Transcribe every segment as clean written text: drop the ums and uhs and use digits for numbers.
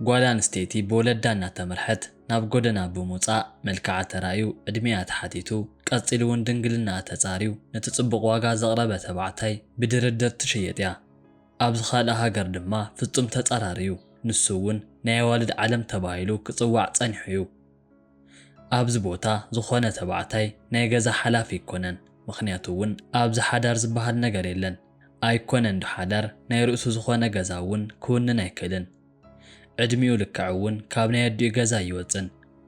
ጓል ኣንስተይቲ ብወለዳ እናተመርሐት ናብ ጎደና ብምውፃእ መልክዓ ተራእዩ ዕድሚኣ ተሓቲቱ ቀፂሉ እውን ድንግልና ተፃርዩ ነቲ ጽቡቕ ዋጋ ዘቕረበ ተባዕታይ ብድርድር ትሽየጥ እያ። ኣብዚ ካልእ ሃገር ድማ ፍጹም ተጻራርዩ ንሱ እውን ናይ ኣዋልድ ዓለም ተባሂሉ ክጽዋዕ ጸኒሑ እዩ። ኣብዚ ቦታ ዝኾነ ተባዕታይ ናይ ገዛ ሓላፊ ይኮነን፣ ምክንያቱ እውን ኣብዚ ሓዳር ዝበሃል ነገር የለን። ኣይኮነን ዶ ሓዳር ናይ ርእሱ ዝኾነ ገዛ እውን ክውንን ኣይክእልን። ዕድሚኡ ልክዕ እውን ካብ ናይ ኣዲኡ ገዛ ይወፅን።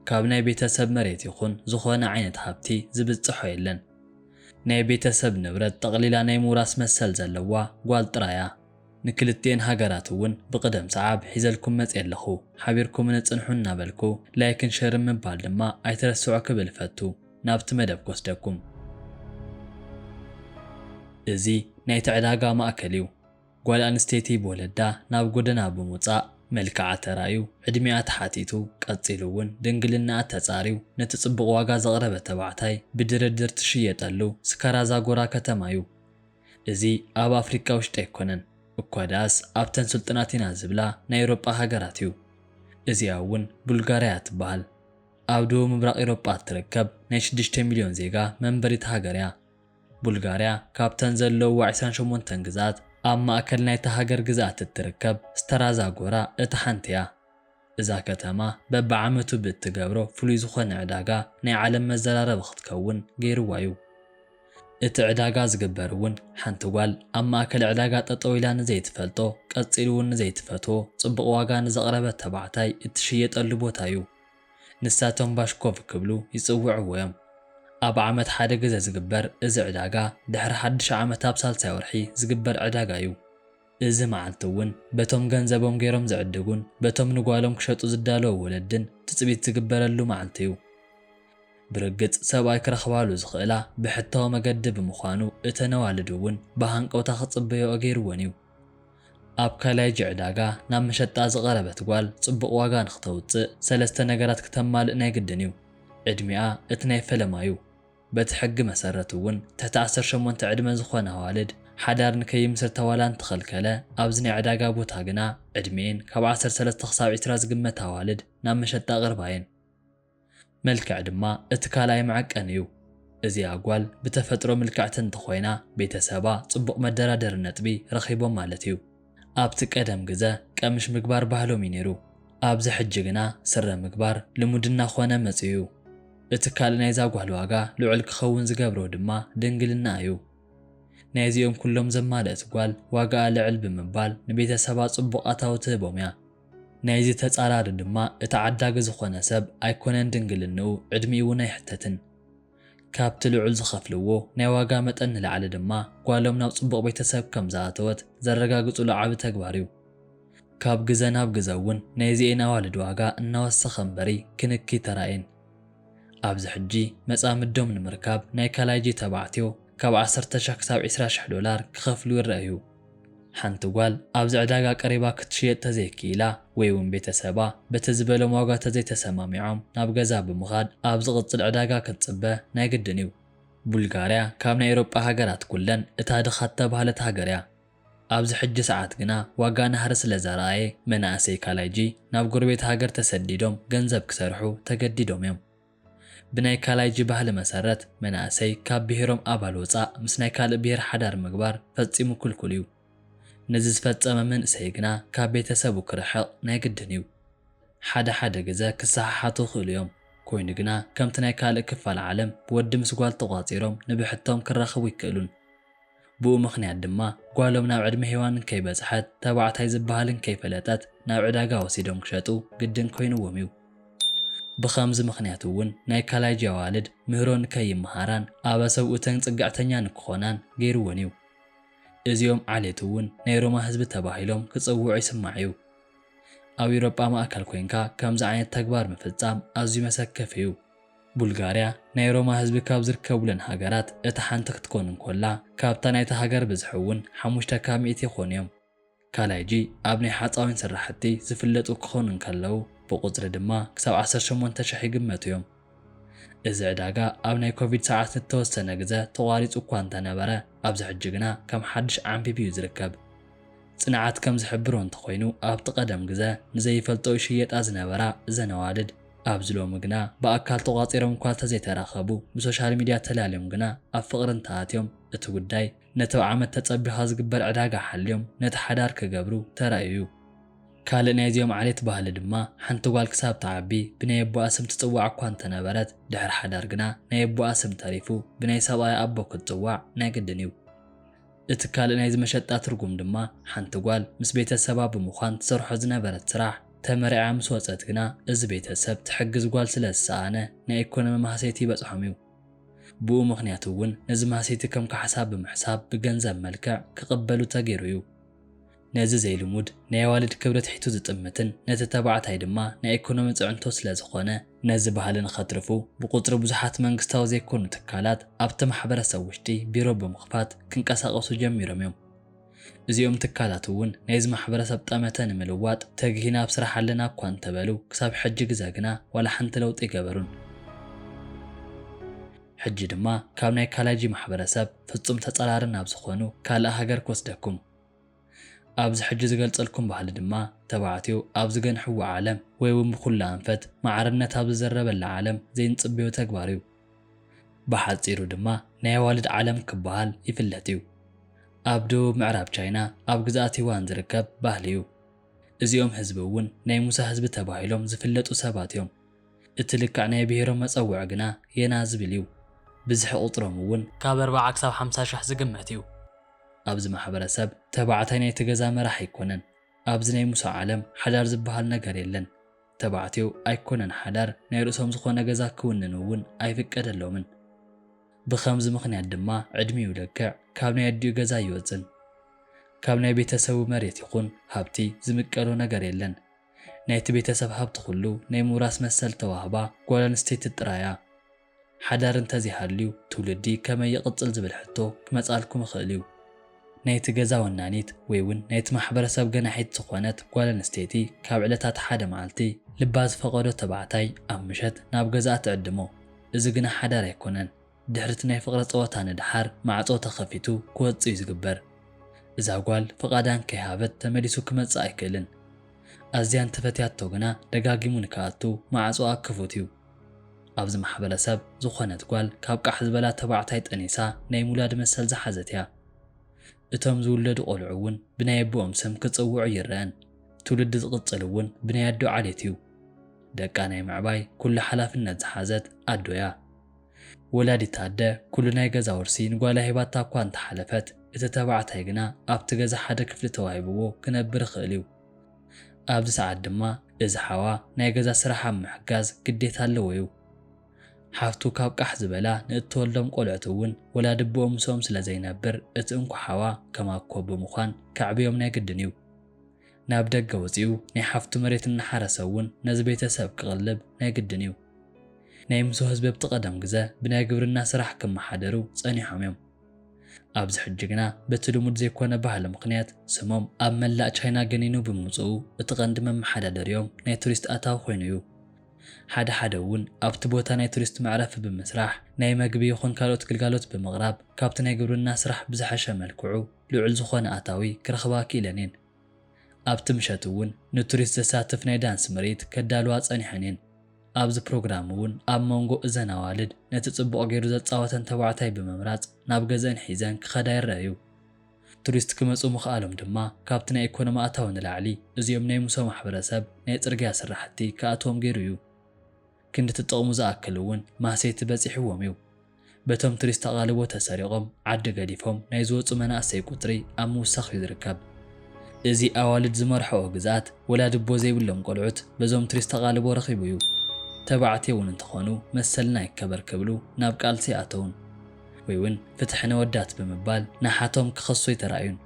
ካብ ናይ ቤተሰብ መሬት ይኹን ዝኾነ ዓይነት ሃብቲ ዝብፅሖ የለን። ናይ ቤተሰብ ንብረት ጠቕሊላ ናይ ምውራስ መሰል ዘለዋ ጓል ጥራያ። ንክልቲአን ሃገራት እውን ብቅደም ሰዓብ ሒዘልኩም መጽ የለኹ ሓቢርኩም ንጽንሑ እናበልኩ ላይክን ሸርን ምባል ድማ ኣይትረስዑ ክብል ፈቱ ናብቲ መደብ ክወስደኩም። እዚ ናይ ዕዳጋ ማእከል እዩ። ጓል ኣንስተይቲ ብወለዳ ናብ ጎደና ብምውፃእ መልክዓ ተራእዩ ዕድሚኣ ተሓቲቱ ቀፂሉ እውን ድንግልናኣ ተፃርዩ ነቲ ጽቡቕ ዋጋ ዘቕረበ ተባዕታይ ብድርድር ትሽየጠሉ ስካራዛጎራ ከተማ እዩ። እዚ ኣብ ኣፍሪካ ውሽጢ ኣይኮነን እኳ ደኣስ ኣብተን ስልጡናት ኢና ዝብላ ናይ ኤውሮጳ ሃገራት እዩ። እዚኣ እውን ቡልጋርያ ትበሃል። ኣብ ደቡብ ምብራቕ ኤውሮጳ ትርከብ ናይ 6 ሚልዮን ዜጋ መንበሪት ሃገር እያ። ቡልጋርያ ካብተን ዘለውዋ 28 ግዛት ኣብ ማእከል ናይታ ሃገር ግዛት እትርከብ ስተራዛጎራ እታ ሓንቲ እያ። እዛ ከተማ በብዓመቱ ብእትገብሮ ፍሉይ ዝኾነ ዕዳጋ ናይ ዓለም መዘራረቢ ክትከውን ገይርዋ እዩ። እቲ ዕዳጋ ዝግበር እውን ሓንቲ ጓል ኣብ ማእከል ዕዳጋ ጠጠው ኢላ ንዘይትፈልጦ ቀፂሉ እውን ንዘይትፈትዎ ጽቡቕ ዋጋ ንዘቕረበ ተባዕታይ እትሽየጠሉ ቦታ እዩ። ንሳቶም ባሽኮቭ ክብሉ ይጽውዕዎ እዮም። ኣብ ዓመት ሓደ ግዜ ዝግበር እዚ ዕዳጋ ድሕሪ 1 ዓመት ኣብ ሳልሳይ ወርሒ ዝግበር ዕዳጋ እዩ። እዚ መዓልቲ እውን በቶም ገንዘቦም ገይሮም ዝዕድጉን በቶም ንጓሎም ክሸጡ ዝዳለዉ ወለድን ትጽቢት ዝግበረሉ መዓልቲ እዩ። ብርግጽ ሰብኣይ ክረኽባሉ ዝኽእላ ብሕታዊ መገዲ ብምዃኑ እተን ኣዋልድ እውን ብሃንቀውታ ክጽበዮ ገይርዎን እዩ። ኣብ ካልኣይ ዕዳጋ ናብ መሸጣ ዝቐረበት ጓል ጽቡቕ ዋጋ ንኽተውፅእ 3 ነገራት ክተማልእ ናይ ግድን እዩ። ዕድሚኣ እቲ ናይ ፈለማ እዩ። በቲ ሕጊ መሰረት እውን ትሕቲ 18 ዕድመ ዝኾነ ኣዋልድ ሓዳር ንከይምስር ተዋላ እንትኸልከለ፣ ኣብዚ ናይ ዕዳጋ ቦታ ግና ዕድሚኤን ካብ 13 ክሳብ 20 ዝግመት ኣዋልድ ናብ መሸጣ ቅርባየን። መልክዕ ድማ እቲ ካልኣይ መዐቀን እዩ። እዚኣ ጓል ብተፈጥሮ ምልክዕቲ እንተኾይና ቤተሰባ ጽቡቕ መደራደሪ ነጥቢ ረኺቦም ማለት እዩ። ኣብቲ ቀደም ግዜ ቀምሽ ምግባር ባህሎም እዩ ነይሩ። ኣብዚ ሕጂ ግና ስረ ምግባር ልሙድና ኾነ መጽኡ እዩ። እቲ ካልእ ናይዛ ጓል ዋጋ ልዑል ክኸውን ዝገብሮ ድማ ድንግልና እዩ። ናይዚኦም ኩሎም ዘማልአት ጓል ዋጋኣ ልዕል ብምባል ንቤተሰባ ጽቡቕ ኣታዊ ትህቦም እያ። ናይዚ ተጻራሪ ድማ እቲ ዓዳጊ ዝኾነ ሰብ ኣይኮነን ድንግልንኡ ዕድሚኡ እውን ኣይሕተትን። ካብቲ ልዑል ዝኸፍልዎ ናይ ዋጋ መጠን ንላዕሊ ድማ ጓሎም ናብ ጽቡቕ ቤተሰብ ከም ዝኣተወት ዘረጋግጹሉ ዓቢ ተግባር እዩ። ካብ ግዜ ናብ ግዜ እውን ናይዚአን ኣዋልድ ዋጋ እናወሰኸ እምበሪ ክንኪ ተራእየን። ኣብዚ ሕጂ መጻምዶም ንምርካብ ናይ ካላይጂ ተባዕትዮ ካብ 10,000 ክሳብ 20,000 ዶላር ክኸፍሉ ይረኣዩ። ሓንቲ ጓል ኣብዚ ዕዳጋ ቀሪባ ክትሽየጥ ተዘይክኢላ ወይ እውን ቤተሰባ በቲ ዝበሎም ዋጋ ተዘይተሰማሚዖም ናብ ገዛ ብምኻድ ኣብ ዝቕጽል ዕዳጋ ክትጽበ ናይ ግድን እዩ። ቡልጋርያ ካብ ናይ ኤውሮጳ ሃገራት ኩለን እታ ድኻ ተባህለት ሃገር እያ። ኣብዚ ሕጂ ሰዓት ግና ዋጋ ናህሪ ስለ ዘረኣየ መናእሰይ ካላይጂ ናብ ጎረቤት ሃገር ተሰዲዶም ገንዘብ ክሰርሑ ተገዲዶም እዮም። ብናይ ካላይጂ ባህሊ መሰረት መናእሰይ ካብ ብሔሮም ኣባል ወፃእ ምስ ናይ ካልእ ብሔር ሓዳር ምግባር ፈጺሙ ክልኩል እዩ። ነዚ ዝፈጸመ መንእሰይ ግና ካብ ቤተሰቡ ክርሕቕ ናይ ግድን እዩ። ሓደ ግዜ ክሰሓሓቱ ይኽእሉ እዮም። ኮይኑ ግና ከምቲ ናይ ካልእ ክፋል ዓለም ብወዲ ምስ ጓል ተቋፂሮም ንብሕቶም ክራኸቡ ይክእሉን። ብኡ ምኽንያት ድማ ጓሎም ናብ ዕድመ ሔዋንን ከይበጽሐት ተባዕታይ ዝበሃልን ከይፈለጠት ናብ ዕዳጋ ወሲዶም ክሸጡ ግድን ኮይኑዎም እዩ። ብኸምዚ ምኽንያት እውን ናይ ካላይጂ ኣዋልድ ምህሮ ንከይመሃራን ኣበ ሰብኡተን ጽጋዕተኛ ንክኾናን ገይርዎን እዩ። እዚኦም ዓሌት እውን ናይ ሮማ ህዝቢ ተባሂሎም ክጽውዑ ይስማዕ እዩ። ኣብ ኤውሮጳ ማእከል ኮንካ ከምዚ ዓይነት ተግባር ምፍጻም ኣዝዩ መሰከፍ እዩ። ቡልጋርያ ናይ ሮማ ህዝቢ ካብ ዝርከቡለን ሃገራት እታ ሓንቲ ክትኮን እንኮላ ካብታ ናይታ ሃገር ብዝሕ እውን 5 ካብ 100 ይኾኑ እዮም። ካላይጂ ኣብ ናይ ሓፃዊን ስራሕቲ ዝፍለጡ ክኾኑ እንከለዉ ብቁጽሪ ድማ ክሳብ 18,000 ይግመቱ እዮም። እዚ ዕዳጋ ኣብ ናይ ኮቪድ ሰዓት ዝተወሰነ ግዜ ተቋሪጹ እኳ እንተነበረ ኣብዚ ሕጂ ግና ከም ሓድሽ ዓንቢብ እዩ ዝርከብ። ጽንዓት ከም ዝሕብሮ እንተኾይኑ ኣብቲ ቀደም ግዜ ንዘይፈልጦ ይሽየጣ ዝነበራ እዘን ኣዋልድ ኣብ ዝሎሚ ግና ብኣካል ተቋፂሮም እኳ ተዘይተራኸቡ ብሶሻል ሚድያ ተላልዮም ግና ኣብ ፍቕርን ተኣትዮም እቲ ጉዳይ ነቲ ዓመት ተጸቢኻ ዝግበር ዕዳጋ ሓልዮም ነቲ ሓዳር ክገብሩ ተራእዩ። ካልእ ናይ እዚኦም ዓሌት ባህሊ ድማ ሓንቲ ጓል ክሳብ ተዓቢ ብናይ ኣቦኣ ስም ትጽዋዕ እኳ እንተነበረት ድሕሪ ሓዳር ግና ናይ ኣቦኣ ስም ተሪፉ ብናይ ሰብኣይ ኣቦ ክትጽዋዕ ናይ ግድን እዩ። እቲ ካልእ ናይ ዝመሸጣ ትርጉም ድማ ሓንቲ ጓል ምስ ቤተሰባ ብምዃን ትሰርሖ ዝነበረት ስራሕ ተመሪዓ ምስ ወፀት ግና እዚ ቤተሰብ ትሕግዝ ጓል ስለ ዝሰኣነ ናይ ኢኮኖሚ ማህሰይቲ ይበጽሖም እዩ። ብኡ ምኽንያት እውን ነዚ ማህሰይቲ ከም ካሕሳብ ብምሕሳብ ብገንዘብ መልክዕ ክቕበሉ ተገይሩ እዩ። ነዚ ዘይልሙድ ናይ ኣዋልድ ክብረት ሒቱ ዝጥምትን ነቲ ተባዕታይ ድማ ናይ ኢኮኖሚ ጽዕንቶ ስለ ዝኾነ ነዚ ባህሊ ንኸትርፉ ብቁፅሪ ብዙሓት መንግስታዊ ዘይኮኑ ትካላት ኣብቲ ማሕበረሰብ ውሽጢ ቢሮ ብምኽፋት ክንቀሳቐሱ ጀሚሮም እዮም። እዚኦም ትካላት እውን ናይዚ ማሕበረሰብ ጠመተ ንምልዋጥ ተግሂና ኣብ ስራሕ ኣለና እኳ እንተበሉ ክሳብ ሕጂ ግዜ ግና ዋላ ሓንቲ ለውጢ ይገበሩን። ሕጂ ድማ ካብ ናይ ካላጂ ማሕበረሰብ ፍጹም ተጸራርን ኣብ ዝኾኑ ካልእ ሃገር ክወስደኩም። ኣብዚ ሕጂ ዝገልጸልኩም ባህሊ ድማ ተባዕትዮ ኣብ ዝገንሕዎ ዓለም ወይ እውን ብኩሉ ኣንፈት ማዕርነት ኣብ ዝዘረበላ ዓለም ዘይንጽብዮ ተግባር እዩ። ብሓፂሩ ድማ ናይ ኣዋልድ ዓለም ክበሃል ይፍለጥ እዩ። ኣብ ደቡብ ምዕራብ ቻይና ኣብ ግዛኣት ይዋን ዝርከብ ባህሊ እዩ። እዚኦም ህዝቢ እውን ናይ ሙሳ ህዝቢ ተባሂሎም ዝፍለጡ ሰባት እዮም። እቲ ልክዕ ናይ ብሔሮም መፀውዒ ግና የና ዝብል እዩ። ብዝሒ ቁጥሮም እውን ካብ 40 ክሳብ 50 ሸሕ ዝግመት እዩ። ኣብዚ ማሕበረሰብ ተባዕታይ ናይቲ ገዛ መራሕ ኣይኮነን። ኣብዚ ናይ ሙሳ ዓለም ሓዳር ዝበሃል ነገር የለን። ተባዕትዮ ኣይኮነን ሓዳር ናይ ርእሶም ዝኾነ ገዛ ክውንኑ እውን ኣይፍቀደሎምን። ብኸምዚ ምኽንያት ድማ ዕድሚኡ ልክዕ ካብ ናይ ኣዲኡ ገዛ ይወፅን። ካብ ናይ ቤተሰቡ መሬት ይኹን ሃብቲ ዝምቀሎ ነገር የለን። ናይቲ ቤተሰብ ሃብቲ ኩሉ ናይ ምውራስ መሰል ተዋህባ ጓል ኣንስተይቲ ጥራያ። ሓዳር እንተዘይሃልዩ ትውልዲ ከመይ ይቕፅል ዝብል ሕቶ ክመጻልኩም ይኽእል እዩ። ናይቲ ገዛ ወናኒት ወይ እውን ናይቲ ማሕበረሰብ ገናሒት ዝኾነት ጓል ኣንስተይቲ ካብ ዕለታት ሓደ መዓልቲ ልባ ዝፈቐዶ ተባዕታይ ኣብ ምሸት ናብ ገዛኣ ትዕድሞ። እዚ ግና ሓዳር ኣይኮነን። ድሕርቲ ናይ ፍቕሪ ፀወታ ንድሓር ማዕጾ ተኸፊቱ ክወፅእ እዩ ዝግበር። እዛ ጓል ፍቓዳን ከይሃበት ተመሊሱ ክመጽእ ኣይክእልን። ኣዝያ እንተፈትያቶ ግና ደጋጊሙ ንክኣቱ ማዕጾኣ ክፉት እዩ። ኣብዚ ማሕበረሰብ ዝኾነት ጓል ካብ ቃሕ ዝበላ ተባዕታይ ጠኒሳ ናይ ሙላድ መሰል ዝሓዘት እያ። እቶም ዝውለዱ ቆልዑ እውን ብናይ ኣቦኦም ስም ክጽውዑ ይርአን። ትውልዲ ዝቕጽል እውን ብናይ ኣዶ ዓሌት እዩ። ደቃ ናይ ምዕባይ ኩሉ ሓላፍነት ዝሓዘት ኣዶ እያ። ወላዲት ኣደ ኩሉ ናይ ገዛ ውርሲ ንጓላ ሂባታ እኳ እንተሓለፈት እቲ ተባዕታይ ግና ኣብቲ ገዛ ሓደ ክፍሊ ተዋሂብዎ ክነብር ይኽእል እዩ። ኣብዚ ሰዓት ድማ እዚ ሓዋ ናይ ገዛ ስራሕ ኣብ ምሕጋዝ ግዴታ ኣለዎ እዩ። ሓፍቱ ካብ ቃሕ ዝበላ ንእትወልዶም ቆልዑት እውን ወላዲ ኣቦኦም ምስኦም ስለ ዘይነብር እቲ እንኳ ሓዋ ከማኮ ብምዃን ከዕብዮም ናይ ግድን እዩ። ናብ ደገ ወፂኡ ናይ ሓፍቱ መሬት እናሓረሰ እውን ነዚ ቤተሰብ ክቕልብ ናይ ግድን እዩ። ናይ ሙሱ ህዝቢ ኣብቲ ቀደም ግዜ ብናይ ግብርና ስራሕ ክመሓደሩ ጸኒሖም እዮም። ኣብዚ ሕጂ ግና በቲ ልሙድ ዘይኮነ ባህሊ ምኽንያት ስሞም ኣብ መላእ ቻይና ገኒኑ ብምውፅኡ እቲ ቀንዲ መመሓዳደሪኦም ናይ ቱሪስት ኣታዊ ኮይኑ እዩ። ሓደ ሓደ እውን ኣብቲ ቦታ ናይ ቱሪስት መዕረፊ ብምስራሕ ናይ መግቢ ይኹን ካልኦት ግልጋሎት ብምቕራብ ካብቲ ናይ ግብርና ስራሕ ብዝሓሸ መልክዑ ልዑል ዝኾነ ኣታዊ ክረኽባ ክኢለን እየን። ኣብቲ ምሸት እውን ንቱሪስት ዘሳትፍ ናይ ዳንስ ምርኢት ከዳልዋ ጸኒሐን እየን። ኣብዚ ፕሮግራም እውን ኣብ መንጎ እዘን ኣዋልድ ነቲ ጽቡቕ ገይሩ ዘጻወተን ተባዕታይ ብምምራጽ ናብ ገዘን ሒዘን ክኸዳ ይረአዩ። ቱሪስት ክመጹ ምኽኣሎም ድማ ካብቲ ናይ ኢኮኖሚ ኣታዊ ንላዕሊ እዚኦም ናይ ሙሶ ማሕበረሰብ ናይ ጽርግያ ስራሕቲ ክኣትዎም ገይሩ እዩ። ክንዲ ትጠቕሙ ዝኣክል እውን ማህሰይቲ በፂሕዎም እዩ። በቶም ቱሪስት ኣቓልቦ ተሰሪቖም ዓዲ ገዲፎም ናይ ዝወፁ መናእሰይ ቁፅሪ ኣብ ምውሳኽ እዩ ዝርከብ። እዚ ኣዋልድ ዝመርሕኦ ግዝኣት ወላዲ ኣቦ ዘይብሎም ቆልዑት በዞም ቱሪስት ኣቓልቦ ረኺቡ እዩ። ተባዕትዮ እውን እንተኾኑ መሰልና ይከበር ክብሉ ናብ ቃልሲ ኣተውን ወይ እውን ፍትሒ ነወዳት ብምባል ናሓቶም ክኸሱ ይተራእዩን።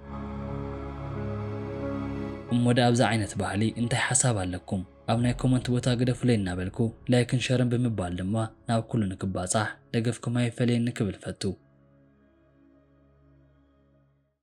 እሞዳ ኣብዛ ዓይነት ባህሊ እንታይ ሓሳብ ኣለኩም? ኣብ ናይ ኮመንት ቦታ ግደፉለይ እናበልኩ ላይክን ሸርን ብምባል ድማ ናብ ኩሉ ንክባጻሕ ደገፍኩም ኣይፈለየኒ ክብል ፈቱ።